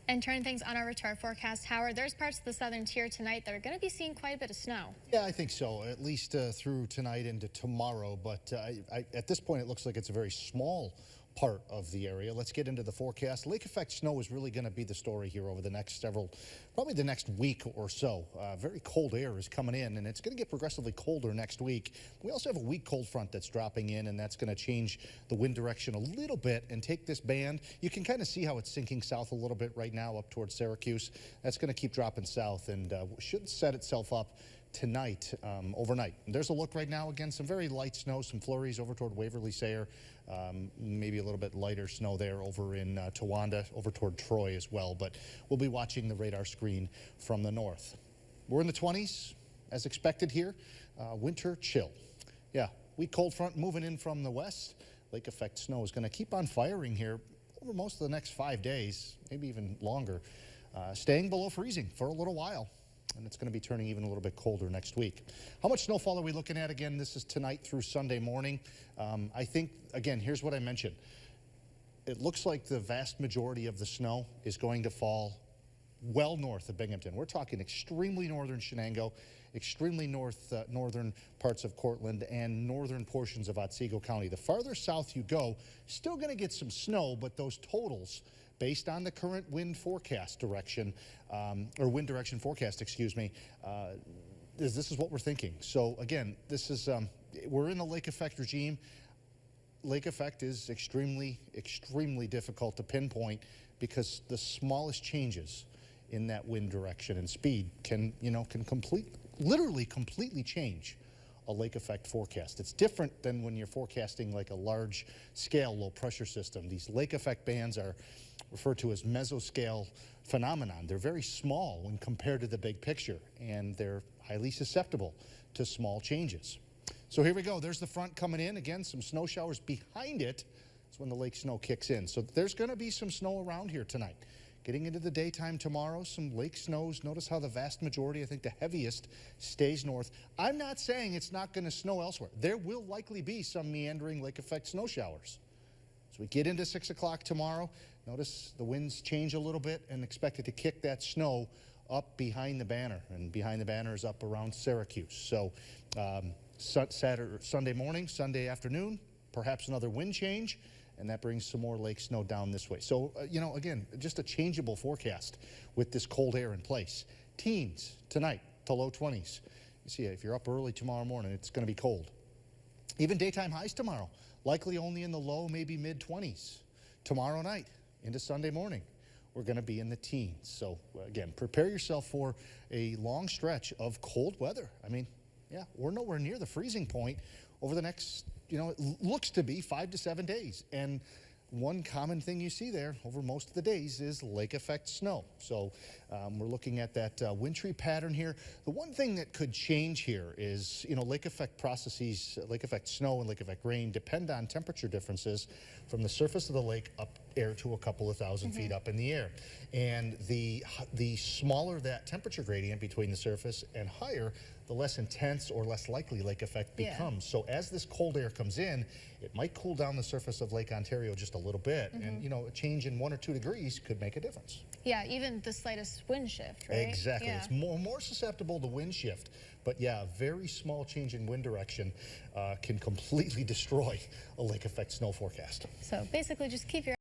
And turning things on over to our forecast, Howard, there's parts of the southern tier tonight that are going to be seeing quite a bit of snow. Yeah, I think so, at least through tonight into tomorrow. But at this point, it looks like it's a very small part of the area. Let's get into the forecast. Lake effect snow is really going to be the story here over the next probably the next week or so. Very cold air is coming in, and it's going to get progressively colder next week. We also have a weak cold front that's dropping in, and that's going to change the wind direction a little bit and take this band. You can kind of see how it's sinking south a little bit right now up towards Syracuse. That's going to keep dropping south and should set itself up tonight, overnight. And there's a look right now. Again, some very light snow, some flurries over toward Waverly-Sayre, maybe a little bit lighter snow there over in Towanda, over toward Troy as well. But we'll be watching the radar screen from the north. We're in the 20s, as expected here. Winter chill. Yeah, weak cold front moving in from the west. Lake effect snow is going to keep on firing here over most of the next 5 days, maybe even longer, staying below freezing for a little while. And it's going to be turning even a little bit colder next week. How much snowfall are we looking at? Again, this is tonight through Sunday morning. I think, again, here's what I mentioned. It looks like the vast majority of the snow is going to fall well north of Binghamton. We're talking extremely northern Shenango, extremely northern parts of Cortland, and northern portions of Otsego County. The farther south you go, still going to get some snow, but those totals, based on the current wind forecast direction, or wind direction forecast, excuse me, this is what we're thinking. So again, this is, we're in the lake effect regime. Lake effect is extremely, extremely difficult to pinpoint because the smallest changes in that wind direction and speed can, literally completely change a lake effect forecast. It's different than when you're forecasting like a large scale low pressure system. These lake effect bands are referred to as mesoscale phenomenon. They're very small when compared to the big picture, and they're highly susceptible to small changes. So here we go. There's the front coming in. Again, some snow showers behind it. That's when the lake snow kicks in. So there's going to be some snow around here tonight. Getting into the daytime tomorrow, some lake snows. Notice how the vast majority, I think the heaviest, stays north. I'm not saying it's not going to snow elsewhere. There will likely be some meandering lake effect snow showers. As we get into 6 o'clock tomorrow, notice the winds change a little bit and expect it to kick that snow up behind the banner. And behind the banner is up around Syracuse. So Sunday morning, Sunday afternoon, perhaps another wind change, and that brings some more lake snow down this way. So, again, just a changeable forecast with this cold air in place. Teens tonight to low 20s. You see, if you're up early tomorrow morning, it's going to be cold. Even daytime highs tomorrow, likely only in the low, maybe mid 20s. Tomorrow night into Sunday morning, we're going to be in the teens. So, again, prepare yourself for a long stretch of cold weather. I mean, yeah, we're nowhere near the freezing point over the next, it looks to be 5 to 7 days. And one common thing you see there over most of the days is lake effect snow. So we're looking at that wintry pattern here. The one thing that could change here is, lake effect processes, lake effect snow and lake effect rain depend on temperature differences from the surface of the lake up air to a couple of thousand feet up in the air. And the smaller that temperature gradient between the surface and higher, the less intense or less likely lake effect becomes. So as this cold air comes in, it might cool down the surface of Lake Ontario just a little bit. And, a change in 1 or 2 degrees could make a difference. Yeah, even the slightest wind shift, right? Exactly. Yeah. It's more susceptible to wind shift. But yeah, a very small change in wind direction can completely destroy a lake effect snow forecast. So basically just keep your